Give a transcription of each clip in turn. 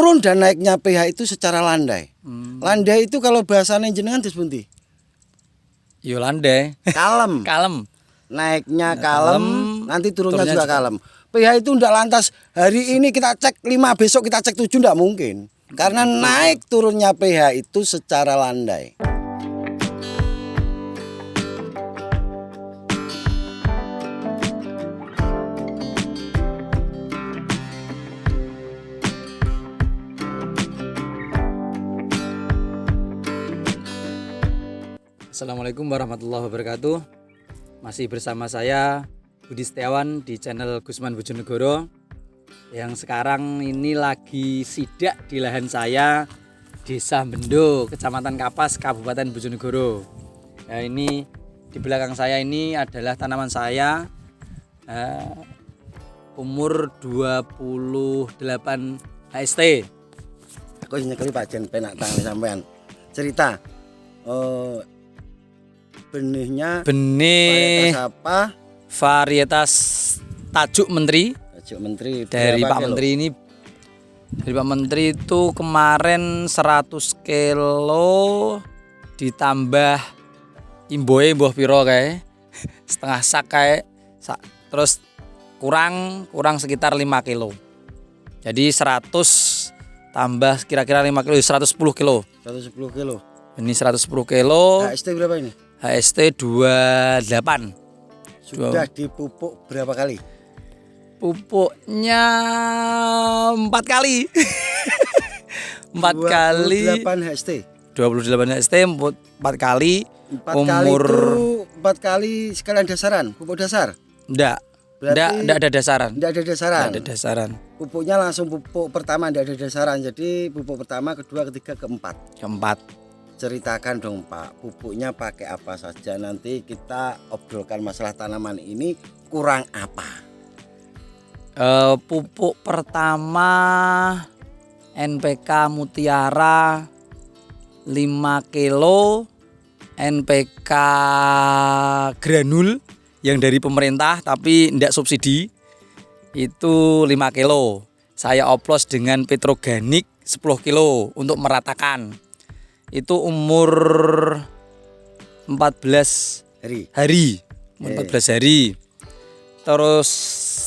turun dan naiknya pH itu secara landai. Landai itu kalau bahasanya jenengan disebuti? Yo landai. Kalem. Kalem. Naiknya kalem, nanti turunnya juga kalem. pH itu ndak lantas hari ini kita cek 5, besok kita cek 7, ndak mungkin. Karena naik turunnya pH itu secara landai. Assalamualaikum warahmatullahi wabarakatuh. Masih bersama saya Budi Setiawan di channel Gusman Bojonegoro. Yang sekarang ini lagi sidak di lahan saya, Desa Bendo, Kecamatan Kapas, Kabupaten Bojonegoro. Nah, ini di belakang saya ini adalah tanaman saya, umur 28 HST. Aku nyekeli Pak Jen penak tangan sampean. Cerita. Benihnya Benih varietas apa? Varietas Tajuk Menteri. Tajuk Menteri Dari berapa Pak kilo? Menteri ini, dari Pak Menteri itu kemarin 100 kilo ditambah imboe mbuh piro kae setengah sak kae terus kurang sekitar 5 kilo. Jadi 100 tambah kira-kira 5 kilo 110 kilo. 110 kilo. Ini 110 kilo. HST berapa ini? HST 28. Sudah dipupuk berapa kali? Pupuknya 4 kali. 4 kali. 28 HST. 28 HST 4 kali. 4 umur kali itu 4 kali sekalian dasaran, pupuk dasar. Enggak ada dasaran. Enggak ada dasaran. Enggak ada dasaran. Pupuknya langsung pupuk pertama, enggak ada dasaran. Jadi pupuk pertama, kedua, ketiga, keempat. Keempat. Ceritakan dong Pak, pupuknya pakai apa saja, nanti kita obrolkan masalah tanaman ini kurang apa. Pupuk pertama NPK Mutiara 5 kilo, NPK granul yang dari pemerintah tapi tidak subsidi itu 5 kilo. Saya oplos dengan Petroganik 10 kilo untuk meratakan. Itu umur 14 hari. 14 hari. Terus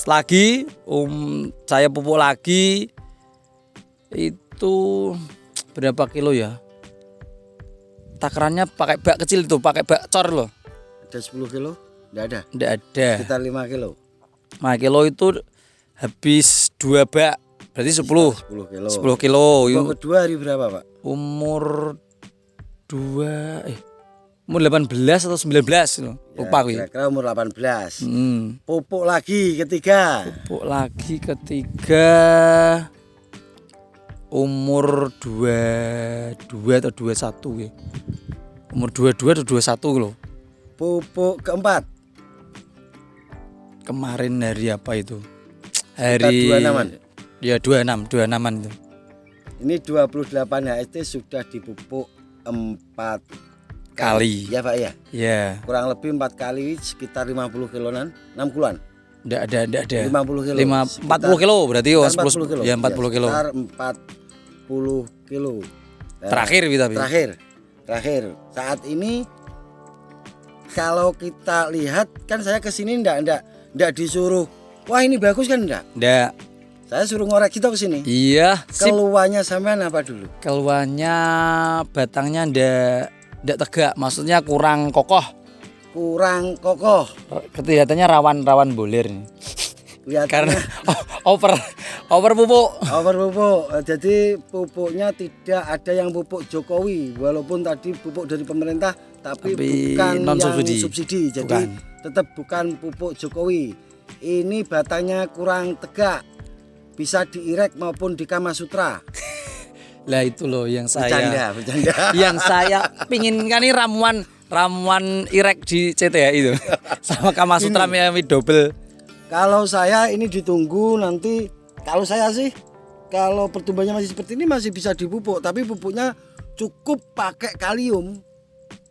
lagi saya pupuk lagi itu berapa kilo ya? Takarannya pakai bak kecil itu, pakai bak cor loh. Ada 10 kilo? Enggak ada. Enggak ada. Sekitar 5 kilo. 5 kilo itu habis 2 bak. Berarti 10 kilo. 10 kilo. Umur kedua hari berapa, Pak? Umur 18 atau 19 loh. Lupa aku. Kira-kira umur 18. Pupuk lagi ketiga. Pupuk lagi ketiga umur 22 atau 21 ya. Umur 22 atau 21 loh. Pupuk keempat. Kemarin hari apa itu? Hari 26-an. Ya 26-an itu. Ini 28 HST sudah dipupuk 4 kali. Ya Pak ya? Ya. Kurang lebih 4 kali sekitar 50 kiloan, 60 kiloan. Enggak ada. 50 kilo. 40 kilo berarti oh 40 kilo. Ya 40 kilo. Sekitar 40 kilo. Nah, Terakhir. Saat ini kalau kita lihat kan saya kesini enggak disuruh. Wah ini bagus kan enggak? Enggak. Saya suruh ngorek kita kesini. Iya. Keluarnya sampean apa dulu? Keluarnya batangnya enggak tegak, maksudnya kurang kokoh. Kelihatannya rawan boler nih. Karena over pupuk. Jadi pupuknya tidak ada yang pupuk Jokowi, walaupun tadi pupuk dari pemerintah tapi bukan non subsidi. Jadi tetap bukan pupuk Jokowi. Ini batangnya kurang tegak. Bisa diirek maupun di Kama Sutra. Lah itu loh yang saya bercanda. Yang saya pingin kan ini ramuan irek di CTA itu. Sama Kama Sutra double. Kalau saya ini ditunggu nanti, kalau saya sih kalau pertumbuhannya masih seperti ini masih bisa dipupuk, tapi pupuknya cukup pakai kalium.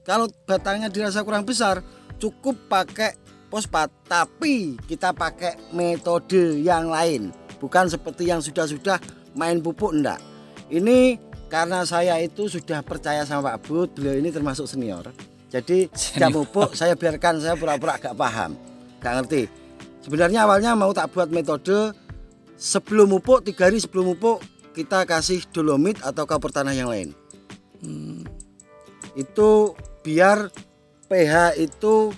Kalau batangnya dirasa kurang besar, cukup pakai fosfat, tapi kita pakai metode yang lain. Bukan seperti yang sudah main pupuk enggak. Ini karena saya itu sudah percaya sama Pak Bud, beliau ini termasuk senior. Jadi jam pupuk saya biarkan, saya pura-pura agak paham, gak ngerti. Sebenarnya awalnya mau tak buat metode sebelum pupuk, 3 hari sebelum pupuk kita kasih dolomit atau kapur tanah yang lain. Itu biar pH itu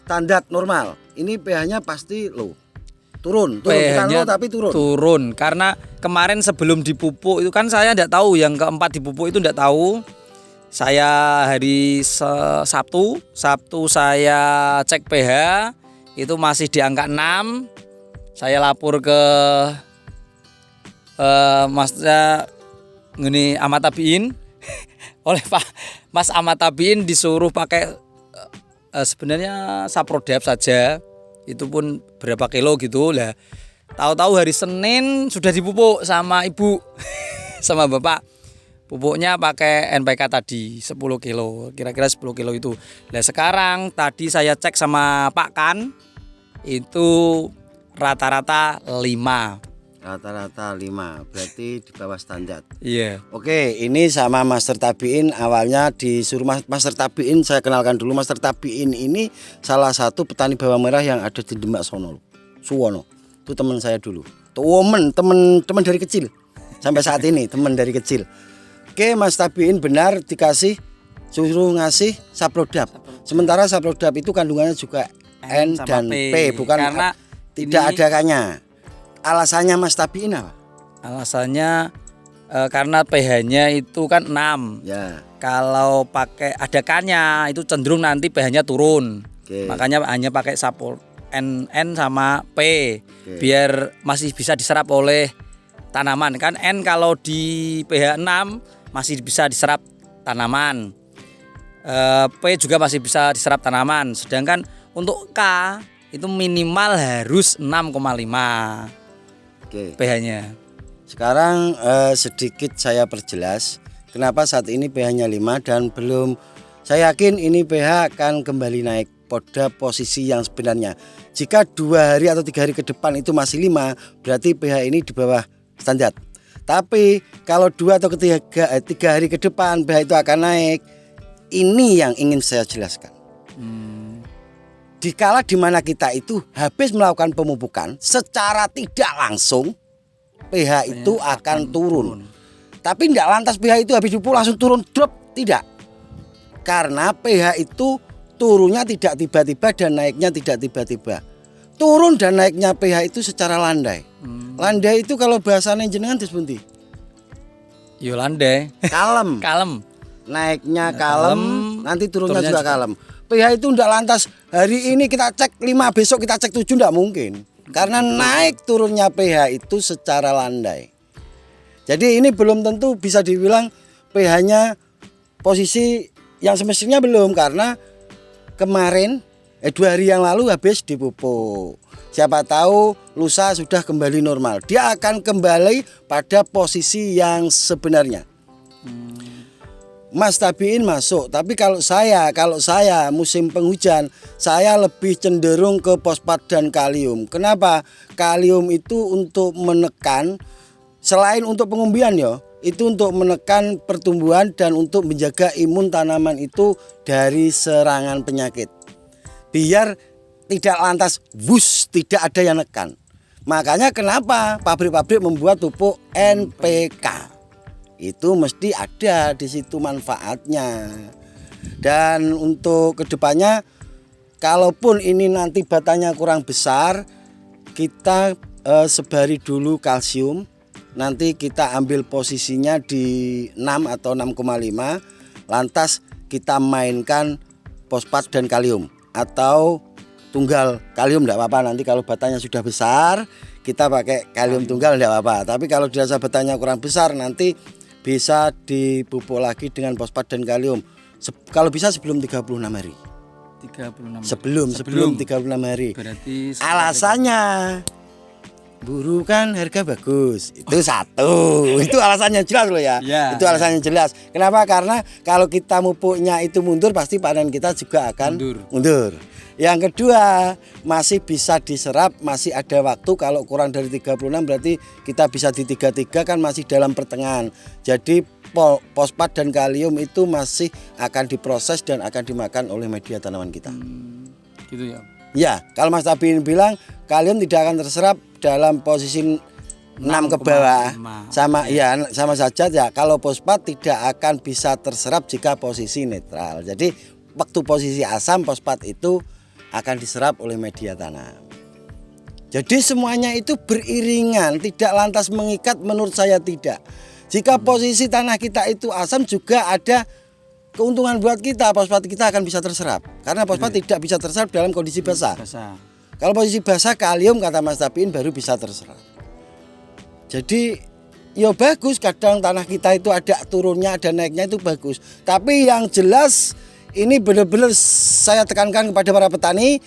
standar normal. Ini pH-nya pasti low. Turun bukan low tapi turun. Turun karena kemarin sebelum dipupuk itu kan saya tidak tahu, yang keempat dipupuk itu tidak tahu. Saya hari Sabtu saya cek pH itu masih di angka 6. Saya lapor ke Masnya ngene Ahmad Tabiin oleh Pak Mas Ahmad Tabiin disuruh pakai sebenarnya Saprodap saja, itu pun berapa kilo gitu lah. Tahu-tahu hari Senin sudah dipupuk sama ibu sama bapak. Pupuknya pakai NPK tadi 10 kilo, kira-kira 10 kilo itu. Nah sekarang tadi saya cek sama Pak Kan, itu rata-rata 5. Rata-rata 5, berarti di bawah standar. Iya. Oke, ini sama Master Tabiin. Awalnya disuruh Master Tabiin, saya kenalkan dulu. Master Tabiin ini salah satu petani bawang merah yang ada di Demak sono, Suwono. Itu teman saya dulu. Teman dari kecil. Sampai saat ini teman dari kecil. Oke, Mas Tabiin benar dikasih suruh ngasih Saprodap. Sementara Saprodap itu kandungannya juga N dan P, bukan karena tidak ada K-nya. Alasannya Mas Tabiin apa? Alasannya karena pH-nya itu kan 6. Ya. Kalau pakai ada K-nya itu cenderung nanti pH-nya turun. Oke. Makanya hanya pakai Sapor N sama P. Oke. Biar masih bisa diserap oleh tanaman. Kan N kalau di pH 6 masih bisa diserap tanaman. P juga masih bisa diserap tanaman. Sedangkan untuk K itu minimal harus 6,5 pH-nya. Sekarang sedikit saya perjelas kenapa saat ini pH-nya 5 dan belum. Saya yakin ini pH akan kembali naik pada posisi yang sebenarnya. Jika 2 hari atau 3 hari ke depan itu masih 5, berarti pH ini di bawah standar. Tapi kalau 2 atau 3 hari ke depan pH itu akan naik. Ini yang ingin saya jelaskan. Dikala dimana kita itu habis melakukan pemupukan, secara tidak langsung pH itu akan turun. Tapi tidak lantas pH itu habis dipupuk langsung turun drop, tidak. Karena pH itu turunnya tidak tiba-tiba dan naiknya tidak tiba-tiba. Turun dan naiknya pH itu secara landai. Landai itu kalau bahasanya jenengan disebuti. Yo landai. Kalem. Kalem. Naiknya kalem, nanti turunnya juga kalem. pH itu tidak lantas hari ini kita cek 5, besok kita cek 7, tidak mungkin. Karena naik turunnya pH itu secara landai. Jadi ini belum tentu bisa dibilang pH-nya posisi yang semestinya belum. Karena kemarin 2 hari yang lalu habis dipupuk. Siapa tahu lusa sudah kembali normal. Dia akan kembali pada posisi yang sebenarnya. Mas Tabiin masuk, tapi kalau saya musim penghujan, saya lebih cenderung ke fosfat dan kalium. Kenapa? Kalium itu untuk menekan, selain untuk pengumbian ya, itu untuk menekan pertumbuhan dan untuk menjaga imun tanaman itu dari serangan penyakit. Biar tidak lantas wus, tidak ada yang nekan. Makanya kenapa pabrik-pabrik membuat pupuk NPK. Itu mesti ada di situ manfaatnya. Dan untuk kedepannya, kalaupun ini nanti batanya kurang besar, kita sebari dulu kalsium. Nanti kita ambil posisinya di 6 atau 6,5. Lantas kita mainkan fosfat dan kalium atau tunggal kalium, tidak apa-apa. Nanti kalau batanya sudah besar, kita pakai kalium tunggal, tidak apa-apa. Tapi kalau dirasa batanya kurang besar, nanti bisa dipupuk lagi dengan fosfat dan kalium. Kalau bisa sebelum 36 hari. 36 sebelum 36 hari. Berarti alasannya buru kan harga bagus. Itu satu. Itu alasannya jelas loh ya. Itu alasannya jelas. Kenapa? Karena kalau kita pupuknya itu mundur pasti panen kita juga akan mundur. Yang kedua, masih bisa diserap, masih ada waktu. Kalau kurang dari 36 berarti kita bisa di 33 kan masih dalam pertengahan. Jadi fosfat dan kalium itu masih akan diproses dan akan dimakan oleh media tanaman kita. Gitu ya. Ya, kalau Mas Tabin bilang kalium tidak akan terserap dalam posisi 6 ke bawah. Sama saja ya. Kalau fosfat tidak akan bisa terserap jika posisi netral. Jadi waktu posisi asam fosfat itu akan diserap oleh media tanam. Jadi semuanya itu beriringan, tidak lantas mengikat, menurut saya tidak. Jika posisi tanah kita itu asam juga ada keuntungan buat kita, fosfat kita akan bisa terserap. Karena fosfat tidak bisa terserap dalam kondisi basah. Kalau posisi basah kalium kata Mas Tabiin baru bisa terserap. Jadi ya bagus, kadang tanah kita itu ada turunnya, ada naiknya itu bagus. Tapi yang jelas ini benar-benar saya tekankan kepada para petani,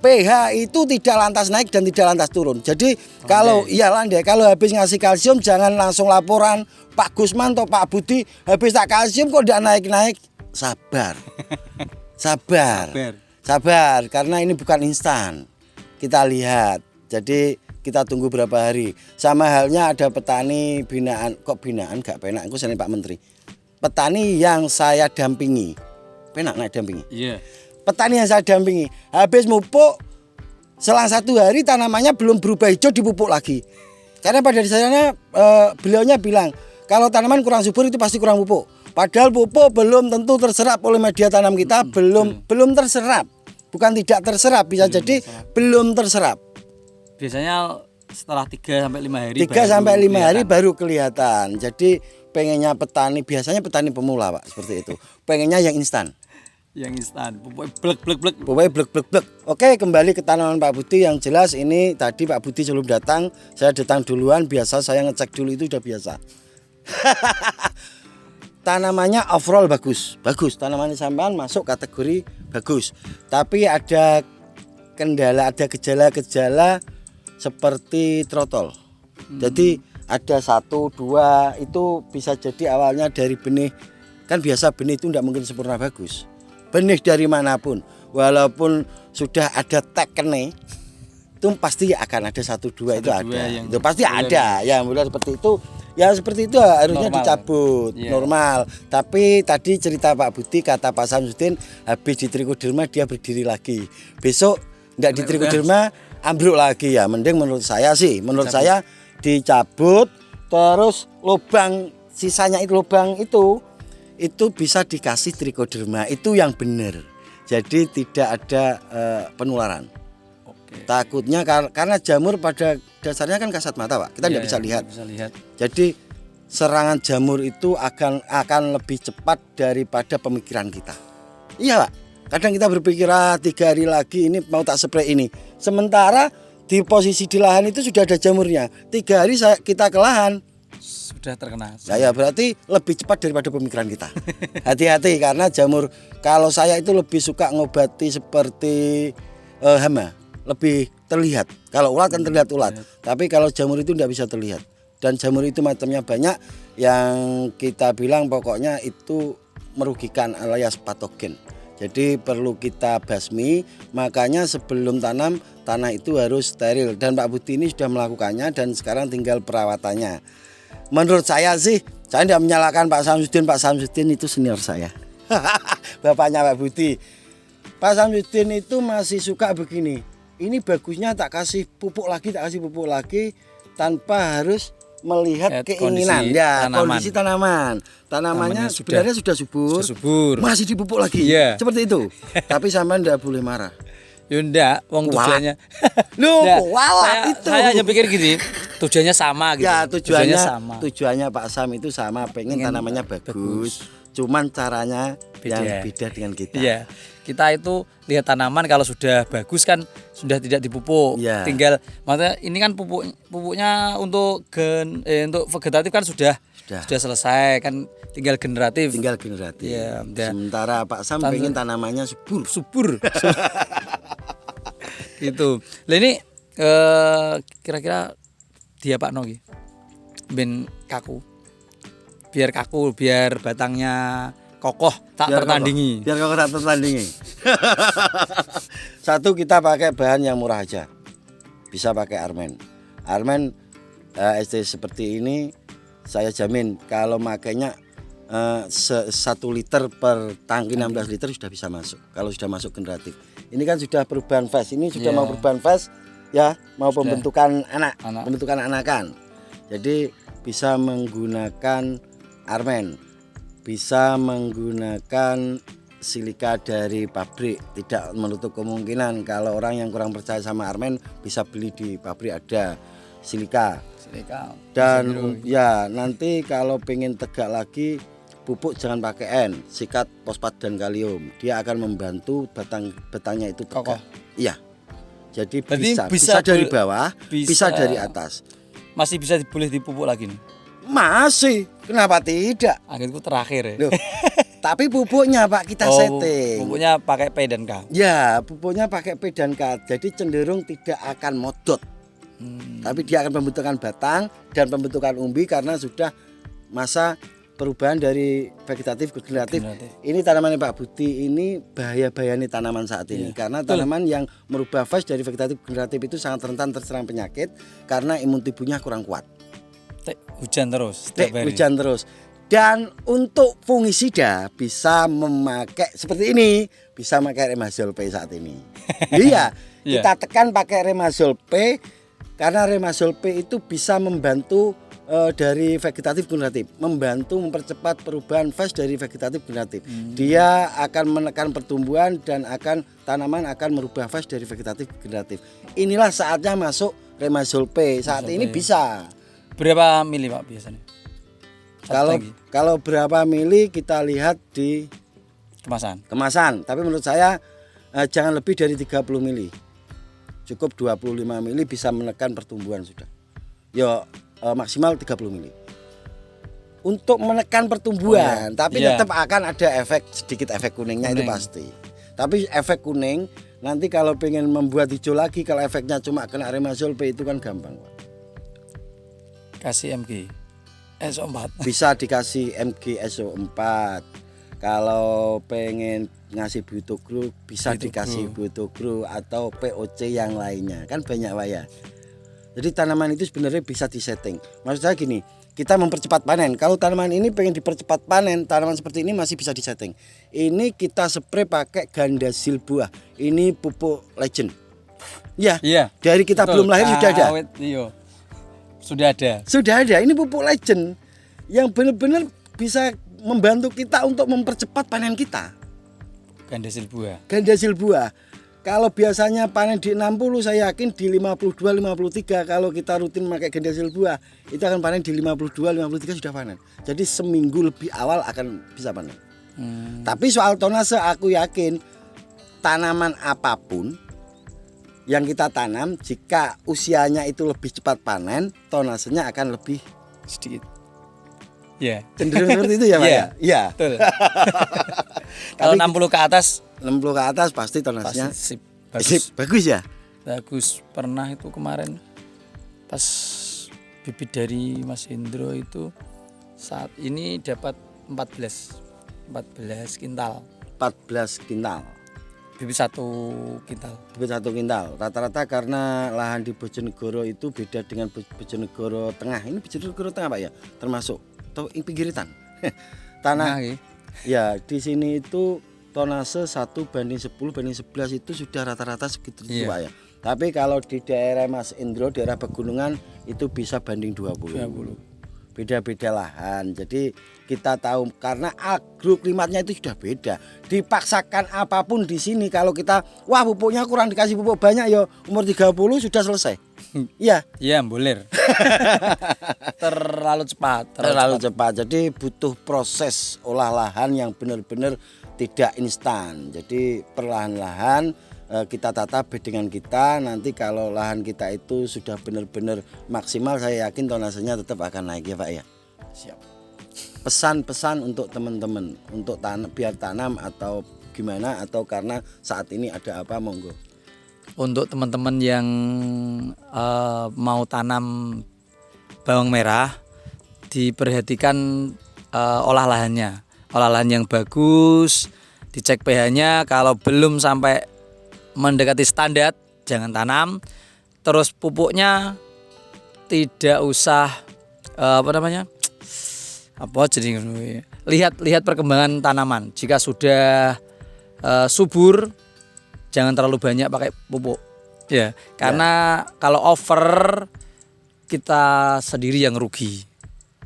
pH itu tidak lantas naik dan tidak lantas turun. Jadi kalau landai, kalau habis ngasih kalsium jangan langsung laporan Pak Gusman atau Pak Budi habis tak kalsium kok tidak naik-naik. Sabar karena ini bukan instan. Kita lihat. Jadi kita tunggu berapa hari. Sama halnya ada petani binaan, kok binaan gak penak, aku sini Pak Menteri. Petani yang saya dampingi. Penak naik dampingi. Iya. Petani yang saya dampingi habis mupuk selang 1 hari tanamannya belum berubah hijau dipupuk lagi. Karena pada dasarnya beliaunya bilang kalau tanaman kurang subur itu pasti kurang pupuk. Padahal pupuk belum tentu terserap oleh media tanam kita, belum terserap. Bukan tidak terserap, bisa jadi belum terserap. Biasanya setelah 3 sampai 5 hari 3 sampai 5 hari baru kelihatan. Jadi pengennya petani, biasanya petani pemula Pak, seperti itu. Pengennya yang instan. Pupuknya blek. Oke, kembali ke tanaman Pak Budi. Yang jelas ini tadi Pak Budi sebelum datang, saya datang duluan, biasa saya ngecek dulu itu udah biasa. Tanamannya overall bagus, tanamannya sampean masuk kategori bagus. Tapi ada kendala, ada gejala-gejala seperti trotol. Jadi ada 1, 2 itu bisa jadi awalnya dari benih. Kan biasa benih itu tidak mungkin sempurna bagus. Benih dari manapun, walaupun sudah ada tekene, itu pasti akan ada 1, 2 itu ada. Itu pasti ada. Ya, mulai seperti itu. Ya seperti itu harusnya normal. Dicabut normal. Tapi tadi cerita Pak Budi, kata Pak Samsudin habis di trikoderma dia berdiri lagi. Besok enggak di trikoderma ambruk lagi ya. Mending menurut saya sih, saya dicabut terus lubang sisanya itu lubang itu bisa dikasih trikoderma. Itu yang benar. Jadi tidak ada penularan. Takutnya karena jamur pada dasarnya kan kasat mata Pak, kita tidak bisa lihat. Jadi serangan jamur itu akan lebih cepat daripada pemikiran kita. Iya Pak, kadang kita berpikir 3 hari lagi ini mau tak spray ini. Sementara di posisi di lahan itu sudah ada jamurnya. 3 hari kita ke lahan sudah terkena. Saya berarti lebih cepat daripada pemikiran kita. Hati-hati karena jamur, kalau saya itu lebih suka ngobati seperti hama. Lebih terlihat. Kalau ulat kan terlihat ulat. Tapi kalau jamur itu tidak bisa terlihat. Dan jamur itu macamnya banyak. Yang kita bilang pokoknya itu merugikan alias patogen. Jadi perlu kita basmi. Makanya sebelum tanam, tanah itu harus steril. Dan Pak Budi ini sudah melakukannya dan sekarang tinggal perawatannya. Menurut saya sih, saya tidak menyalahkan Pak Samsudin. Pak Samsudin itu senior saya. Bapaknya Pak Budi. Pak Samsudin itu masih suka begini. Ini bagusnya tak kasih pupuk lagi tanpa harus melihat keinginan kondisi tanaman. Tanamannya sebenarnya sudah subur. Masih dipupuk lagi. Seperti itu. Tapi sampean tidak boleh marah. Ya enggak, wong tujuannya. Saya hanya pikir gini, tujuannya sama gitu. Ya, tujuannya Pak Sam itu sama, pengen tanamannya bagus. Cuman caranya yang beda dengan kita. Iya. Kita itu lihat tanaman kalau sudah bagus kan sudah tidak dipupuk. Tinggal maksudnya ini kan pupuknya untuk untuk vegetatif kan sudah selesai kan, tinggal generatif. Ya, sementara Pak Sam pengen tanamannya subur. Gitu. Lah ini kira-kira dia Pak Nogi ben kaku, biar batangnya kokoh tak tertandingi. Biar kokoh tak tertandingi. Satu, kita pakai bahan yang murah aja, bisa pakai Armen ST seperti ini. Saya jamin kalau makainya 1 liter per tangki 16 liter sudah bisa masuk. Kalau sudah masuk generatif, ini kan sudah perubahan fase, ini sudah mau perubahan fase ya, mau pembentukan pembentukan anakan. Jadi bisa menggunakan Armen, bisa menggunakan silika dari pabrik. Tidak menutup kemungkinan kalau orang yang kurang percaya sama Armen bisa beli di pabrik, ada silika. Dan ya nanti kalau pengen tegak lagi, pupuk jangan pakai N, sikat fosfat dan kalium. Dia akan membantu batangnya itu tegak. Iya. Jadi bisa dari bawah, bisa dari atas. Masih bisa boleh dipupuk lagi nih? Masih. Kenapa tidak? Akhirku terakhir ya. Loh, tapi pupuknya Pak kita setting. Pupuknya pakai P dan K. Ya, pupuknya pakai P dan K. Jadi cenderung tidak akan modot. Tapi dia akan pembentukan batang dan pembentukan umbi karena sudah masa perubahan dari vegetatif ke generatif. Ini tanaman Pak Budi ini bahaya-bahaya nih tanaman saat ini. Karena tanaman yang merubah fase dari vegetatif ke generatif itu sangat rentan terserang penyakit karena imun tubuhnya kurang kuat. Hujan terus. Hujan terus. Dan untuk fungisida bisa memakai seperti ini, bisa pakai Remazol P saat ini. Iya, kita tekan pakai Remazol P karena Remazol P itu bisa membantu dari vegetatif generatif, membantu mempercepat perubahan fase dari vegetatif generatif. Dia akan menekan pertumbuhan dan tanaman akan merubah fase dari vegetatif generatif. Inilah saatnya masuk Remazol P. Saat ini bisa. Berapa mili Pak biasanya? Kalau berapa mili kita lihat di kemasan. Tapi menurut saya jangan lebih dari 30 mili. Cukup 25 mili bisa menekan pertumbuhan sudah. Maksimal 30 mili. Untuk menekan pertumbuhan, tapi tetap akan ada sedikit efek kuningnya itu pasti. Tapi efek kuning nanti kalau pengen membuat hijau lagi, kalau efeknya cuma kena Remazol P itu kan gampang, Pak. Kasih MG SO4. Bisa dikasih MG SO4. Kalau pengen ngasih Butogro bisa dikasih Butogro atau POC yang lainnya. Kan banyak Pak ya. Jadi tanaman itu sebenarnya bisa disetting. Maksud saya gini, kita mempercepat panen. Kalau tanaman ini pengen dipercepat panen, tanaman seperti ini masih bisa disetting. Ini kita spray pakai Gandasil buah. Ini pupuk legend. Ya, dari kita belum lahir sudah ada. Sudah ada. Ini pupuk legend yang benar-benar bisa membantu kita untuk mempercepat panen kita. Gandasil buah. Kalau biasanya panen di 60, saya yakin di 52, 53 kalau kita rutin memakai Gandasil buah, itu akan panen di 52, 53 sudah panen. Jadi seminggu lebih awal akan bisa panen. Tapi soal tonase aku yakin tanaman apapun yang kita tanam jika usianya itu lebih cepat panen, tonasenya akan lebih sedikit. Cenderung seperti itu ya Pak ya? Iya. Betul. Kalau 60 ke atas pasti tonasenya bagus ya. Bagus. Pernah itu kemarin pas bibit dari Mas Hendro itu saat ini dapat 14 kintal. 14 kintal. Bibit 1 kintal. Rata-rata karena lahan di Bojonegoro itu beda dengan Bojonegoro Tengah. Ini Bojonegoro Tengah Pak ya, termasuk atau pinggiritan. Tanah ya di sini itu tonase 1:10 banding 11 itu sudah rata-rata segitu Pak ya. Tapi kalau di daerah Mas Indro, daerah pegunungan itu bisa banding 20. Beda-beda lahan. Jadi kita tahu karena agroklimatnya itu sudah beda. Dipaksakan apapun di sini kalau kita pupuknya kurang dikasih pupuk banyak umur 30 sudah selesai. Iya. Iya, boler. Terlalu cepat. Jadi butuh proses olah lahan yang benar-benar tidak instan. Jadi perlahan-lahan kita tata bed dengan kita. Nanti kalau lahan kita itu sudah benar-benar maksimal, saya yakin tonasenya tetap akan naik ya Pak ya. Siap. Pesan-pesan untuk teman-teman untuk biar tanam atau gimana, atau karena saat ini ada apa, monggo. Untuk teman-teman yang mau tanam bawang merah diperhatikan olah lahannya. Olah lahan yang bagus, dicek pH-nya, kalau belum sampai mendekati standar jangan tanam. Terus pupuknya tidak usah lihat perkembangan tanaman. Jika sudah subur, jangan terlalu banyak pakai pupuk. Ya, karena kalau over kita sendiri yang rugi.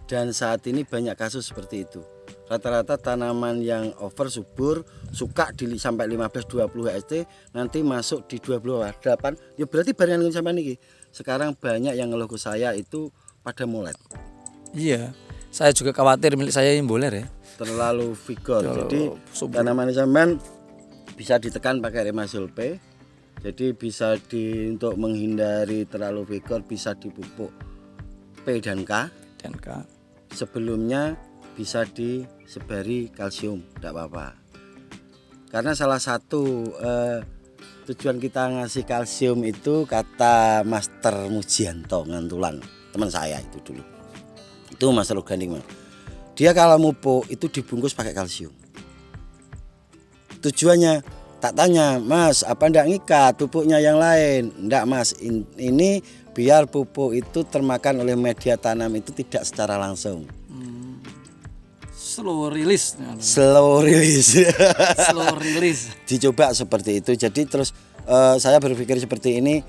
Dan saat ini banyak kasus seperti itu. Rata-rata tanaman yang over subur suka sampai 15-20 HST, nanti masuk di 28. Ya berarti barengan sampai niki. Sekarang banyak yang ngeluh ke saya itu pada molet. Iya, saya juga khawatir milik saya yang boler ya. Terlalu vigor. Jadi tanaman sampean bisa ditekan pakai Remasulpe. Jadi bisa untuk menghindari terlalu vigor bisa dipupuk P dan K. Sebelumnya bisa disebari kalsium, tidak apa-apa. Karena salah satu tujuan kita ngasih kalsium itu, kata Master Mujianto Ngantulan, teman saya itu dulu. Itu Master Organik. Dia kalau mupuk itu dibungkus pakai kalsium. Tujuannya, tak tanya, Mas, apa ndak ngikat pupuknya yang lain? Ndak, Mas, ini biar pupuk itu termakan oleh media tanam itu tidak secara langsung. Slow release. Dicoba seperti itu. Jadi terus saya berpikir seperti ini,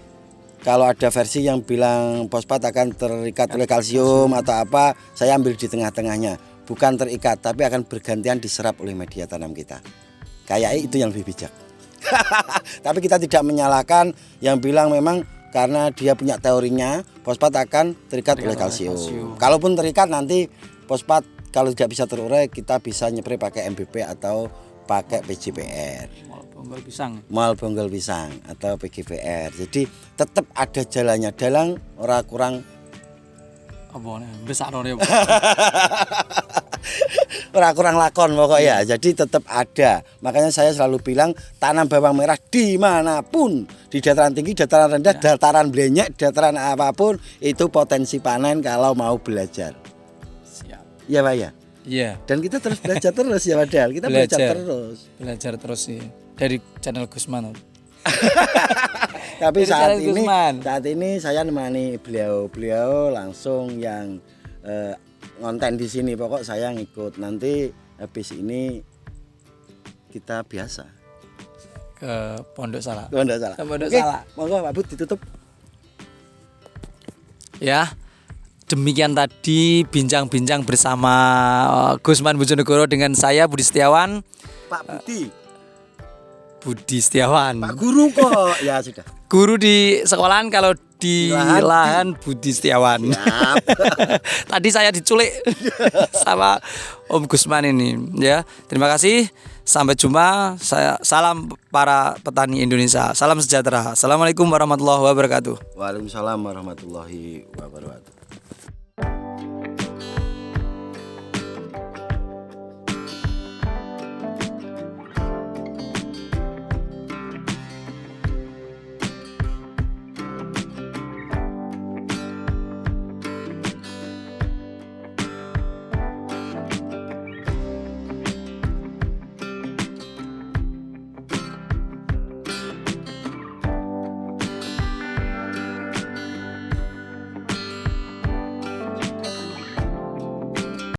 kalau ada versi yang bilang fosfat akan terikat oleh kalsium atau apa, saya ambil di tengah-tengahnya. Bukan terikat, tapi akan bergantian diserap oleh media tanam kita. Kayaknya itu yang lebih bijak. Tapi kita tidak menyalahkan yang bilang memang karena dia punya teorinya fosfat akan terikat oleh kalsium. Kalaupun terikat nanti fosfat kalau tidak bisa terurai, kita bisa nyepray pakai MBP atau pakai PGPR. Mal bonggol pisang atau PGPR. Jadi tetap ada jalannya, dalang ora kurang besar ora kurang lakon pokoknya. Jadi tetap ada. Makanya saya selalu bilang tanam bawang merah dimanapun, di dataran tinggi, dataran rendah, dataran blenyek, dataran apapun, itu potensi panen kalau mau belajar. Iya Pak ya. Iya. Dan kita terus belajar terus ya padahal kita belajar terus sih dari channel Gusman. Tapi saat ini saya nemani beliau langsung yang ngonten di sini. Pokok saya ngikut. Nanti habis ini kita biasa ke Pondok Salak. Monggo Pak Bud ditutup. Ya. Demikian tadi bincang-bincang bersama Gusman Bojonegoro dengan saya Budi Setiawan. Pak Budi Setiawan. Pak Guru kok. Ya sudah. Guru di sekolahan, kalau di lahan Budi Setiawan. Tadi saya diculik sama Om Gusman ini ya. Terima kasih. Sampai jumpa. Salam para petani Indonesia. Salam sejahtera. Assalamualaikum warahmatullahi wabarakatuh. Waalaikumsalam warahmatullahi wabarakatuh.